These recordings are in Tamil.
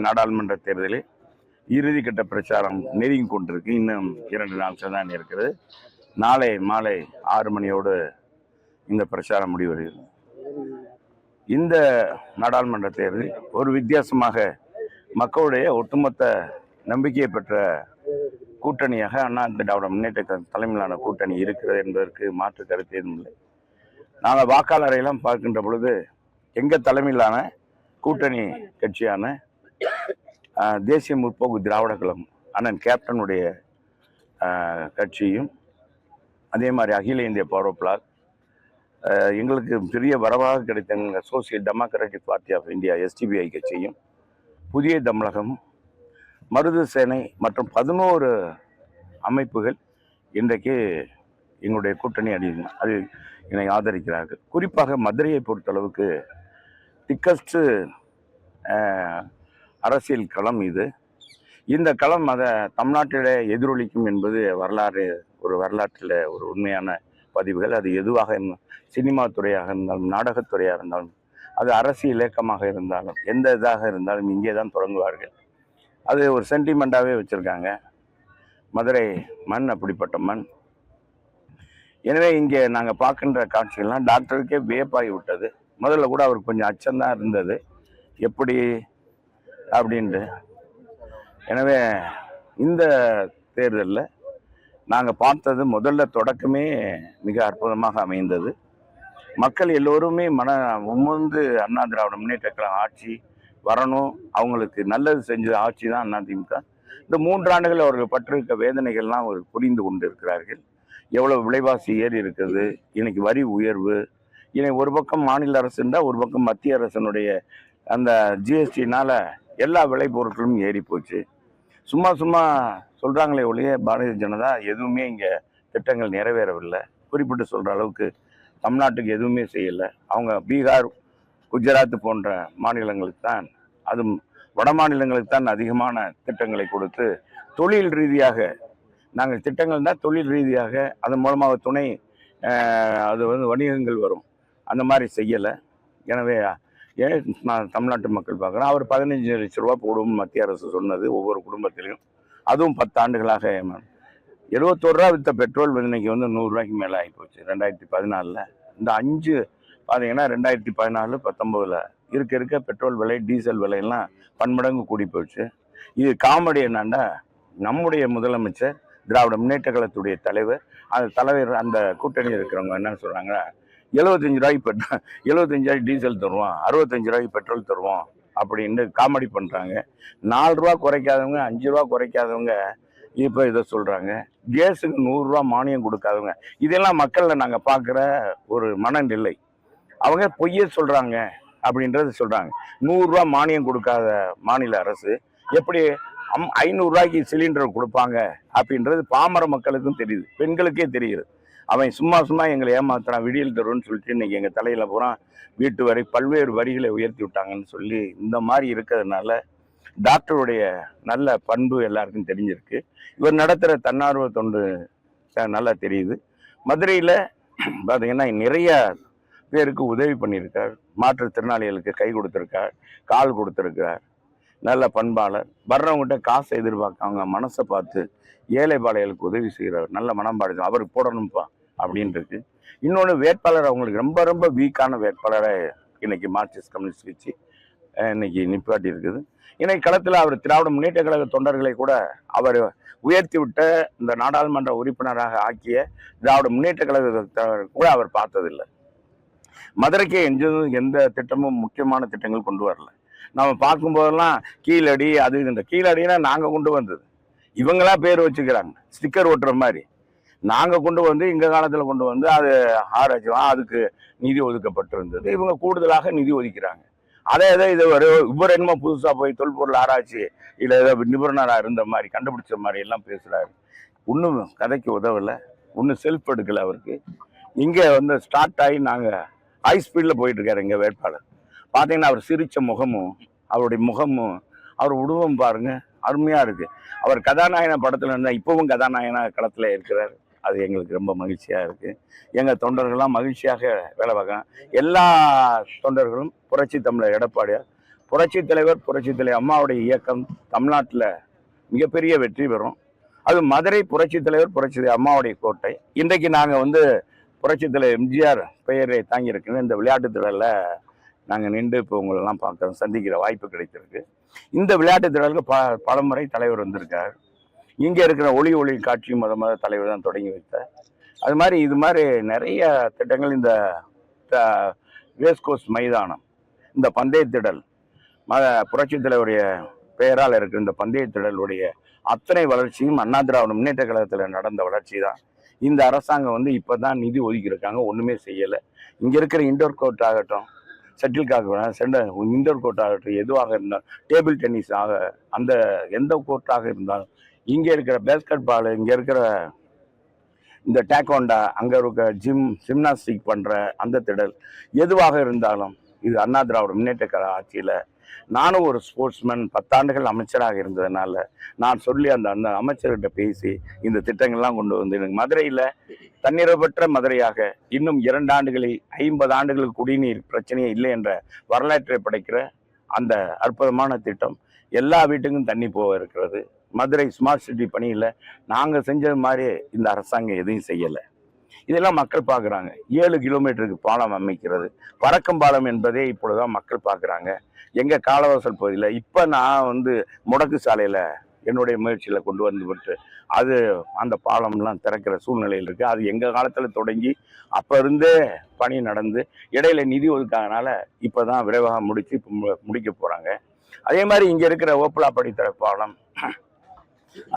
நாடாளுமன்ற தேர்தலில் இறுதிக்கட்ட பிரச்சாரம் நெருங்கி கொண்டிருக்கு. இன்னும் 2 நாட்கள் தான் இருக்கிறது. நாளை மாலை 6 மணியோடு இந்த பிரச்சாரம் முடிவடைகிறது. இந்த நாடாளுமன்ற தேர்தலில் ஒரு வித்தியாசமாக மக்களுடைய ஒட்டுமொத்த நம்பிக்கையை பெற்ற கூட்டணியாக அண்ணா திராவிட முன்னேற்ற தலைமையிலான கூட்டணி இருக்கிறது என்பதற்கு மாற்று கருத்து எதுவும் இல்லை. நாங்கள் வாக்காளரையெல்லாம் பார்க்கின்ற பொழுது எங்கள் தலைமையிலான கூட்டணி கட்சியான தேசிய முற்போக்கு திராவிட கழகம் அண்ணன் கேப்டனுடைய கட்சியும் அதே மாதிரி அகில இந்திய பவர் பிளாக் எங்களுக்கு பெரிய வரவாக கிடைத்த social democratic party of India SDPI கட்சியும் புதிய தமிழகம் மருது சேனை மற்றும் 11 அமைப்புகள் இன்றைக்கு எங்களுடைய கூட்டணி அது என்னை ஆதரிக்கிறார்கள். குறிப்பாக மதுரையை பொறுத்தளவுக்கு திக்கஸ்ட் அரசியல் களம் இது. இந்த களம் அதை தமிழ்நாட்டிலே எதிரொலிக்கும் என்பது வரலாற்றில் ஒரு உண்மையான பதிவுகள். அது எதுவாக சினிமா துறையாக இருந்தாலும் நாடகத்துறையாக இருந்தாலும் அது அரசியல் இயக்கமாக இருந்தாலும் எந்த இதாக இருந்தாலும் இங்கே தான் தொடங்குவார்கள். அது ஒரு சென்டிமெண்ட்டாகவே வச்சுருக்காங்க. மதுரை மண் அப்படிப்பட்ட மண். எனவே இங்கே நாங்கள் பார்க்கின்ற காட்சிகள்லாம் டாக்டருக்கே வியப்பாகி விட்டது. முதல்ல கூட அவருக்கு கொஞ்சம் அச்சம்தான் இருந்தது, எப்படி அப்படின்ட்டு. எனவே இந்த தேர்தலில் நாங்கள் பார்த்தது முதல்ல தொடக்கமே மிக அற்புதமாக அமைந்தது. மக்கள் எல்லோருமே உணர்ந்து அண்ணா திராவிட முன்னேற்ற கழகம் ஆட்சி வரணும், அவங்களுக்கு நல்லது செஞ்ச ஆட்சி தான் அதிமுக. இந்த 3 ஆண்டுகள் அவர்கள் பட்டிருக்க வேதனைகள்லாம் அவர் புரிந்து கொண்டு இருக்கிறார்கள். எவ்வளவு விலைவாசி ஏறி இருக்குது, இன்னைக்கு வரி உயர்வு, இன்னைக்கு ஒரு பக்கம் மாநில அரசு இருந்தால் ஒரு பக்கம் மத்திய அரசனுடைய அந்த GSTனால எல்லா விளை பொருட்களும் ஏறி போச்சு. சும்மா சொல்கிறாங்களே ஒழிய பாரதிய ஜனதா எதுவுமே இங்கே திட்டங்கள் நிறைவேறவில்லை. குறிப்பிட்டு சொல்கிற அளவுக்கு தமிழ்நாட்டுக்கு எதுவுமே செய்யலை. அவங்க பீகார் குஜராத் போன்ற மாநிலங்களுக்கு தான், அதுவும் வட மாநிலங்களுக்கு தான் அதிகமான திட்டங்களை கொடுத்து தொழில் ரீதியாக நாங்கள் திட்டங்கள் தான் தொழில் ரீதியாக அதன் மூலமாக துணை அது வணிகங்கள் வரும், அந்த மாதிரி செய்யலை. எனவே நான் தமிழ்நாட்டு மக்கள் பார்க்குறேன். அவர் 15 லட்ச ரூபா போடும் மத்திய அரசு சொன்னது ஒவ்வொரு குடும்பத்திலையும். அதுவும் 10 ஆண்டுகளாக 71 ரூபா விற்ற பெட்ரோல் இன்னைக்கு 100 ரூபாய்க்கு மேலே ஆகிப்போச்சு 2014. இந்த 5 பார்த்தீங்கன்னா 2014, 19 இருக்க பெட்ரோல் விலை டீசல் விலையெல்லாம் பன்மடங்கு கூடி போச்சு. இது காமெடி என்னன்னா, நம்முடைய முதலமைச்சர் திராவிட முன்னேற்ற கழகத்துடைய தலைவர் அந்த கூட்டணியில் இருக்கிறவங்க என்ன சொல்கிறாங்க, 75 ரூபாய்க்கு டீசல் தருவோம், 65 ரூபாய்க்கு பெட்ரோல் தருவோம் அப்படின்னு காமெடி பண்ணுறாங்க. 4 ரூபா குறைக்காதவங்க, 5 ரூபா குறைக்காதவங்க இப்போ இதை சொல்கிறாங்க. கேஸுக்கு 100 ரூபா மானியம் கொடுக்காதவங்க. இதெல்லாம் மக்களில் நாங்கள் பார்க்குற ஒரு மனநிலை. அவங்க பொய்யே சொல்கிறாங்க அப்படின்றது சொல்கிறாங்க. 100 ரூபா மானியம் கொடுக்காத மாநில அரசு எப்படி 500 ரூபாய்க்கு சிலிண்டர் கொடுப்பாங்க அப்படின்றது பாமர மக்களுக்கும் தெரியுது, பெண்களுக்கே தெரியுது. அவன் சும்மா எங்களை ஏமாத்துறான், விடியல் தருன்னு சொல்லிட்டு இன்னைக்கு எங்கள் தலையில் பூரா வீட்டு வரை பல்வேறு வரிகளை உயர்த்தி விட்டாங்கன்னு சொல்லி இந்த மாதிரி இருக்கிறதுனால டாக்டருடைய நல்ல பண்பு எல்லாருக்கும் தெரிஞ்சிருக்கு. இவர் நடத்துகிற தன்னார்வ தொண்டு நல்லா தெரியுது. மதுரையில் பார்த்தீங்கன்னா நிறைய பேருக்கு உதவி பண்ணியிருக்கார். மாற்றுத்திறனாளிகளுக்கு கை கொடுத்துருக்கார், கால் கொடுத்துருக்கார். நல்ல பண்பாளர். வர்றவங்ககிட்ட காசை எதிர்பார்க்க அவங்க மனசை பார்த்து ஏழை பாளையலுக்கு உதவி செய்கிறார். நல்ல மனம்பாடு அவருக்கு போடணும்ப்பா அப்படின்ட்டு. இன்னொன்று, வேட்பாளர் அவங்களுக்கு ரொம்ப வீக்கான வேட்பாளரை இன்னைக்கு மார்க்சிஸ்ட் கம்யூனிஸ்ட் கட்சி இன்னைக்கு நிப்பாட்டி இருக்குது. இன்னைக்கு களத்தில் அவர் திராவிட முன்னேற்ற கழக தொண்டர்களை கூட அவர் உயர்த்தி விட்ட இந்த நாடாளுமன்ற உறுப்பினராக ஆக்கிய திராவிட முன்னேற்ற கழகத்தை கூட அவர் பார்த்ததில்லை. மதுரைக்கே எந்த திட்டமும் முக்கியமான திட்டங்கள் கொண்டு வரல. நம்ம பார்க்கும்போதெல்லாம் கீழடி அது இந்த கீழடினா நாங்கள் கொண்டு வந்தது, இவங்களா பேர் வச்சுக்கிறாங்க ஸ்டிக்கர் ஒட்டுற மாதிரி. நாங்கள் கொண்டு வந்து எங்கள் காலத்தில் கொண்டு வந்து அது ஆராய்ச்சி அதுக்கு நிதி ஒதுக்கப்பட்டிருந்தது. இவங்க கூடுதலாக நிதி ஒதுக்கிறாங்க. இது இவர் என்னமோ புதுசாக போய் தொல்பொருள் ஆராய்ச்சி இல்லை ஏதோ நிபுணராக இருந்த மாதிரி கண்டுபிடிச்ச மாதிரி எல்லாம் பேசுகிறாரு. ஒன்றும் கதைக்கு உதவலை, ஒன்றும் செல்ஃப் எடுக்கலை அவருக்கு. இங்கே ஸ்டார்ட் ஆகி நாங்கள் ஹை ஸ்பீடில் போயிட்டுருக்காரு எங்கள் வேட்பாளர். பார்த்தீங்கன்னா அவர் சிரித்த முகமும் அவருடைய முகமும் அவர் உருவம் பாருங்க அருமையாக இருக்குது. அவர் கதாநாயகன படத்தில் இருந்தால் இப்போவும் கதாநாயகன களத்தில் இருக்கிறார். அது எங்களுக்கு ரொம்ப மகிழ்ச்சியாக இருக்குது. எங்கள் தொண்டர்கள்லாம் மகிழ்ச்சியாக வேலை பார்க்கலாம். எல்லா தொண்டர்களும் புரட்சி தமிழர் எடப்பாடியார் புரட்சி தலைவர் அம்மாவுடைய இயக்கம் தமிழ்நாட்டில் மிகப்பெரிய வெற்றி பெறும். அது மதுரை புரட்சி தலைவர் அம்மாவுடைய கோட்டை. இன்றைக்கு நாங்கள் வந்து புரட்சி தலைவர் எம்ஜிஆர் பெயரை தாங்கியிருக்கிற இந்த விளையாட்டுத் திடலில் நாங்கள் நின்று இப்போ உங்களெல்லாம் பார்க்குறோம், சந்திக்கிற வாய்ப்பு கிடைத்திருக்கு. இந்த விளையாட்டுத் திடலுக்கு பலமுறை தலைவர் வந்திருக்கார். இங்கே இருக்கிற ஒளி காட்சி முத தலைவர் தான் தொடங்கி வைத்தார். அது மாதிரி இது மாதிரி நிறைய திட்டங்கள். இந்த ரேஸ்கோர்ஸ் மைதானம், இந்த பந்தய திடல், புரட்சி தலைவருடைய பெயரால் இருக்கிற இந்த பந்தய திடலுடைய அத்தனை வளர்ச்சியும் அண்ணா திராவிட முன்னேற்ற கழகத்தில் நடந்த வளர்ச்சி தான். இந்த அரசாங்கம் வந்து இப்போ தான் நிதி ஒதுக்கியிருக்காங்க, ஒன்றுமே செய்யலை. இங்கே இருக்கிற இண்டோர் கோர்ட் ஆகட்டும், ஷட்டில் இண்டோர் கோர்ட் ஆகட்டும், எதுவாக இருந்தாலும், டேபிள் டென்னிஸ் அந்த எந்த கோர்ட்டாக இருந்தாலும், இங்கே இருக்கிற பேஸ்கெட் பால், இங்கே இருக்கிற இந்த டேக்வாண்டா, அங்கே இருக்க ஜிம்னாஸ்டிக் பண்ணுற அந்த திடல், எதுவாக இருந்தாலும் இது அண்ணா திராவிட முன்னேற்ற கழக ஆட்சியில் நானும் ஒரு ஸ்போர்ட்ஸ்மேன் 10 ஆண்டுகள் அமைச்சராக இருந்ததுனால நான் சொல்லி அந்த அமைச்சர்கிட்ட பேசி இந்த திட்டங்கள்லாம் கொண்டு வந்து எனக்கு மதுரையில் தன்னிறைவற்ற மதுரையாக இன்னும் 2 ஆண்டுகளில் 50 ஆண்டுகளுக்கு குடிநீர் பிரச்சனையே இல்லை என்ற வரலாற்றை படைக்கிற அந்த அற்புதமான திட்டம். எல்லா வீட்டுக்கும் தண்ணி போக இருக்கிறது. மதுரை ஸ்மார்ட் சிட்டி பணியில் நாங்கள் செஞ்சது மாதிரி இந்த அரசாங்கம் எதையும் செய்யலை. இதெல்லாம் மக்கள் பார்க்குறாங்க. 7 கிலோமீட்டருக்கு பாலம் அமைக்கிறது, பறக்கும் பாலம் என்பதே இப்பொழுதுதான் மக்கள் பார்க்குறாங்க. எங்கள் காலவாசல் பகுதியில் இப்போ நான் வந்து முடக்கு சாலையில் என்னுடைய முயற்சியில் கொண்டு வந்துவிட்டு அது அந்த பாலம்லாம் திறக்கிற சூழ்நிலையில் இருக்குது. அது எங்கள் காலத்தில் தொடங்கி அப்போ இருந்தே பணி நடந்து இடையில நிதி ஒதுக்காதனால இப்போ தான் விரைவாக முடித்து இப்போ முடிக்க போகிறாங்க. அதே மாதிரி இங்கே இருக்கிற ஓப்பலாப்படித்தர பாலம்,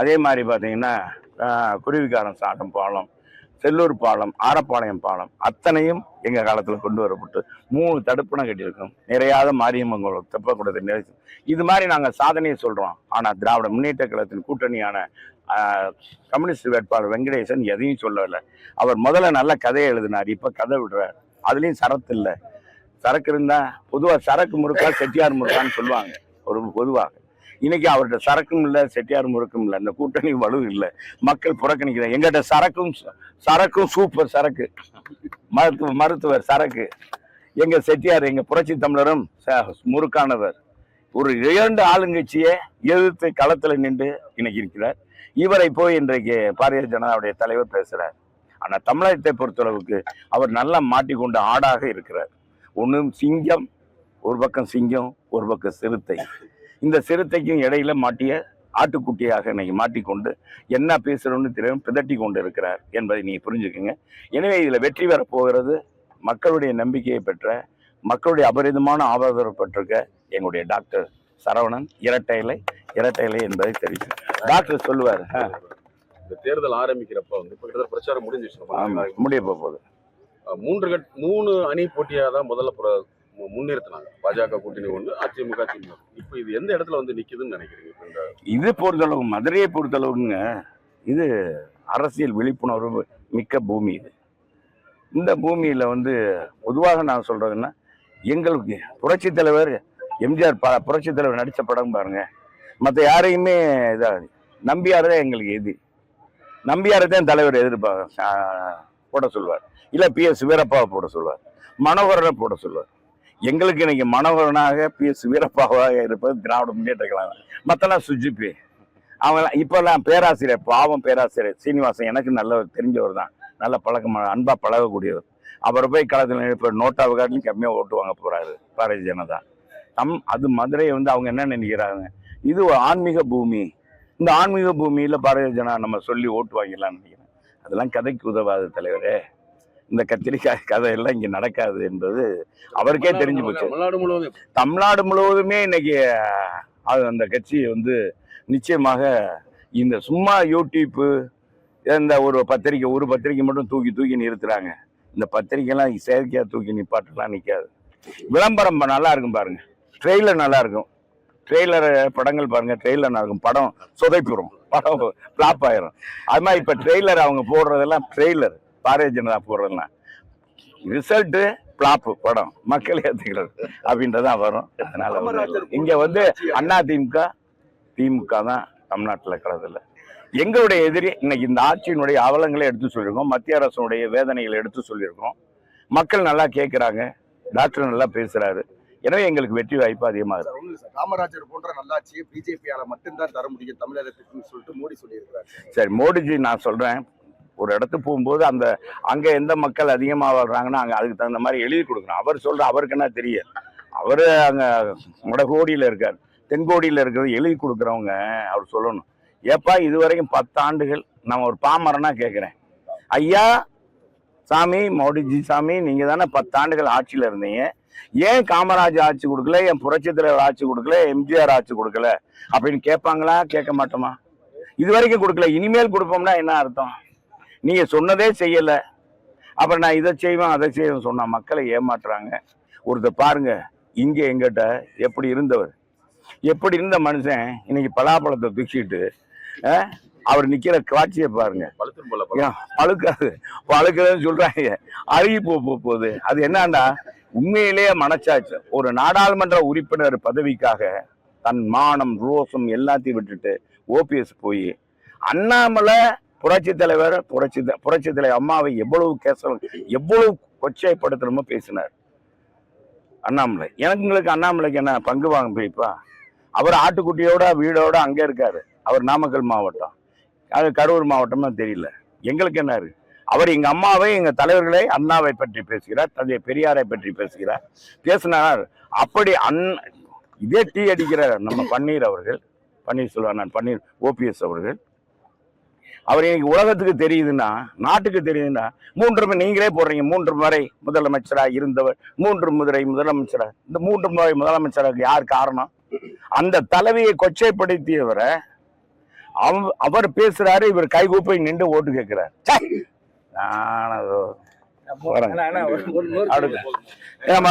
அதே மாதிரி பார்த்தீங்கன்னா குருவிக்காரன் சாட்டம் பாலம், செல்லூர் பாலம், ஆரப்பாளையம் பாலம் அத்தனையும் எங்கள் காலத்தில் கொண்டு வரப்பட்டு 3 தடுப்பணை கட்டியிருக்கோம். நிறையாத மாரியம்மன் தெப்பக்கூடத்தை நிறைவு. இது மாதிரி நாங்கள் சாதனையை சொல்கிறோம். ஆனால் திராவிட முன்னேற்ற கழகத்தின் கூட்டணியான கம்யூனிஸ்ட் வேட்பாளர் வெங்கடேசன் எதையும் சொல்லலை. அவர் முதல்ல நல்ல கதையை எழுதினார், இப்போ கதை விடுறார். அதுலேயும் சரத்து இல்லை. சரக்கு இருந்தால் பொதுவாக சரக்கு முறுக்கா செட்டியார் முறுக்கான்னு சொல்லுவாங்க ஒரு பொதுவாக. இன்னைக்கு அவர்கிட்ட சரக்கும் இல்லை, செட்டியார் முறுக்கும் இல்லை, இந்த கூட்டணி வலு இல்லை, மக்கள் புறக்கணிக்கிறாங்க. எங்கிட்ட சரக்கும் சூப்பர் சரக்கு, மருத்துவர் சரக்கு. எங்க செட்டியார், எங்க புரட்சி தமிழரும் முறுக்கானவர். ஒரு 2 ஆளுங்கட்சியை எதிர்த்து களத்தில் நின்று இன்னைக்கு இருக்கிறார். இவரை போய் இன்றைக்கு பாரதிய ஜனதாவுடைய தலைவர் பேசுறார். ஆனா தமிழகத்தை பொறுத்தளவுக்கு அவர் நல்லா மாட்டிக்கொண்டு ஆடாக இருக்கிறார். ஒன்றும் சிங்கம், ஒரு பக்கம் சிங்கம், ஒரு பக்கம் சிறுத்தை. இந்த சிறுத்தைக்கும் இடையில மாட்டிய ஆட்டுக்குட்டியாக இன்னைக்கு மாட்டிக்கொண்டு என்ன பேசுறோம்னு தெரியும் பிதட்டி கொண்டு இருக்கிறார் என்பதை நீங்க புரிஞ்சுக்கோங்க. எனவே இதுல வெற்றி பெற போகிறது மக்களுடைய நம்பிக்கையை பெற்ற, மக்களுடைய அபரிதமான ஆதரவு பெற்றிருக்க எங்களுடைய டாக்டர் சரவணன். இரட்டை இலை என்பதை தெரியும். டாக்டர் சொல்லுவார். இந்த தேர்தல் ஆரம்பிக்கிறப்ப வந்து பிரச்சாரம் முடிஞ்சிச்சு, முடிய போகுது. 3 அணி போட்டியாக தான் முதல்ல முன்னிறுத்தினாங்க. பாஜக கூட்டணி ஒன்று, அதிமுக திமுக. இப்போ இது எந்த இடத்துல வந்து நிக்குதுன்னு நினைக்கிறீங்க? இது பொறுத்தளவு, மதுரையை பொறுத்தளவுங்க, இது அரசியல் விழிப்புணர்வு மிக்க பூமி. இது இந்த பூமியில வந்து பொதுவாக நான் சொல்றதுன்னா, எங்களுக்கு புரட்சி தலைவர் எம்ஜிஆர் புரட்சி தலைவர் நடித்த படம் பாருங்க, மற்ற யாரையுமே இதாகுது. நம்பியாரதான் எங்களுக்கு எதிரி. நம்பியாரதான் தலைவர் போட சொல்வார், இல்லை PS வீரப்பாவை போட சொல்வார், மனோகரனை போட சொல்வார். எங்களுக்கு இன்னைக்கு மனோகரனாக PS வீரப்பாவாக இருப்பது திராவிட முன்னேற்ற கழகம். மற்றெல்லாம் சுஜிபி அவங்களாம் இப்பெல்லாம் பேராசிரியர், பாவம் பேராசிரியர் சீனிவாசன் எனக்கு நல்ல தெரிஞ்சவர் தான், நல்ல பழக்கமான அன்பா பழகக்கூடியவர். அவரை போய் களத்தில் இப்போ நோட்டாவை காட்டிலும் கம்மியாக ஓட்டு வாங்க போறாரு பாரதிய ஜனதா. அது மதுரையை வந்து அவங்க என்ன நினைக்கிறாங்க, இது ஒரு ஆன்மீக பூமி, இந்த ஆன்மீக பூமியில பாரதிய ஜனதா நம்ம சொல்லி ஓட்டு வாங்கிடலாம்னு நினைக்கிறேன். அதெல்லாம் கதைக்கு உதவாது தலைவரே. இந்த கத்திரிக்காய் கதை எல்லாம் இங்க நடக்காது என்பது அவருக்கே தெரிஞ்சு போச்சு. தமிழ்நாடு முழுவதுமே இன்னைக்கு அந்த கட்சி வந்து நிச்சயமாக இந்த சும்மா யூடியூப்பு, இந்த ஒரு பத்திரிக்கை மட்டும் தூக்கி நிறுத்துறாங்க. இந்த பத்திரிக்கைலாம் செயற்கையா தூக்கி நிப்பாட்டெல்லாம் நிற்காது. விளம்பரம் நல்லா இருக்கும் பாருங்க, ட்ரெய்லர் நல்லா இருக்கும். ட்ரெய்லர் படங்கள் பாருங்க, ட்ரெய்லர் நல்லா இருக்கும், படம் சொதைப்புறோம், படம் ஃப்ளாப் ஆயிரும். அது மாதிரி இப்ப ட்ரெய்லர் அவங்க போடுறதெல்லாம், ட்ரெய்லர் பாரதிய ஜனதா போடுறதுலாம் ரிசல்ட்டு பிளாப்பு, படம் மக்கள் ஏற்றுக்கிறது அப்படின்றதான் வரும். அதனால இங்க வந்து திமுக தான் தமிழ்நாட்டில் இருக்கிறதில்ல. எங்களுடைய எதிரி இன்னைக்கு இந்த ஆட்சியினுடைய அவலங்களை எடுத்து சொல்லியிருக்கோம், மத்திய அரசுடைய வேதனைகளை எடுத்து சொல்லியிருக்கோம். மக்கள் நல்லா கேட்குறாங்க, டாக்டர் நல்லா பேசுறாரு. எனவே எங்களுக்கு வெற்றி வாய்ப்பு அதிகமாக இருக்கு. சார், ஒண்ணும் இல்ல சார். காமராஜர் போன்ற நல்லாட்சியை பிஜேபியால மட்டும்தான் தர முடியும் தமிழகத்துக்குன்னு சொல்லிட்டு மோடி சொல்லியிருக்கிறார். சரி, மோடிஜி நான் சொல்றேன், ஒரு இடத்துக்கு போகும்போது அங்க எந்த மக்கள் அதிகமா வர்றாங்கன்னா அங்க அதுக்கு தகுந்த மாதிரி எழுதி கொடுக்கணும். அவர் சொல்ற அவருக்கு என்ன தெரியும், அவரு அங்க வடகோடியில இருக்கார், தென்கோடியில இருக்கிறது எழுதி கொடுக்குறவங்க அவர் சொல்லணும். ஏப்பா இதுவரைக்கும் 10 ஆண்டுகள் நான் ஒரு பாமரனா கேட்கிறேன், ஐயா சாமி, மோடிஜி சாமி, நீங்க தானே 10 ஆண்டுகள் ஆட்சியில இருந்தீங்க, ஏன் காமராஜ் ஆட்சி கொடுக்கல, என் புரட்சித் தலைவர் ஆட்சி கொடுக்கல, எம்ஜிஆர் ஆட்சி கொடுக்கல அப்படின்னு கேட்பாங்களா? கேட்க மாட்டோமா? இது வரைக்கும் கொடுக்கல, இனிமேல் கொடுப்போம்னா என்ன அர்த்தம்? நீங்க சொன்னதே செய்யல, அப்புறம் நான் இதை செய்வேன் அதை செய்வேன் சொன்னா மக்களை ஏமாற்றுறாங்க. ஒருத்தர் பாருங்க, இங்க எங்கிட்ட எப்படி இருந்த மனுஷன் இன்னைக்கு பலாப்பழத்தை தூக்கிட்டு அவர் நிக்கிற காட்சியை பாருங்க. பழுக்குதுன்னு சொல்றாங்க, அழுகி போகுது. அது என்னன்னா உண்மையிலேயே மனச்சாச்சு. ஒரு நாடாளுமன்ற உறுப்பினர் பதவிக்காக தன் மானம் ரோசம் எல்லாத்தையும் விட்டுட்டு ஓபிஎஸ் போய் அண்ணாமலை புரட்சி தலைவர் அம்மாவை எவ்வளவு கொச்சைப்படுத்தணுமோ பேசினார் அண்ணாமலை. எங்களுக்கு அண்ணாமலைக்கு என்ன பங்கு வாங்க போய்ப்பா? அவர் ஆட்டுக்குட்டியோட வீடோட அங்க இருக்காரு. அவர் நாமக்கல் மாவட்டம், அது கரூர் மாவட்டமா தெரியல. எங்களுக்கு என்ன இருக்கு? அவர் எங்க அம்மாவை, எங்க தலைவர்களை, அண்ணாவை பற்றி பேசுகிறார், தந்தை பெரியாரை பற்றி பேசினார். அப்படி இதே டீ அடிக்கிற நம்ம பன்னீர் ஓபிஎஸ் அவர்கள், அவர் இன்னைக்கு உலகத்துக்கு தெரியுதுன்னா, நாட்டுக்கு தெரியுதுன்னா, 3 முறை நீங்களே போடுறீங்க, 3 முறை முதலமைச்சராக இருந்தவர், 3 முறை முதலமைச்சரா, இந்த 3 முறை முதலமைச்சராக யார் காரணம்? அந்த தலைவியை கொச்சைப்படுத்தியவரை அவர் பேசுறாரு, இவர் கைகூப்பை நின்று ஓட்டு கேட்கிறார்.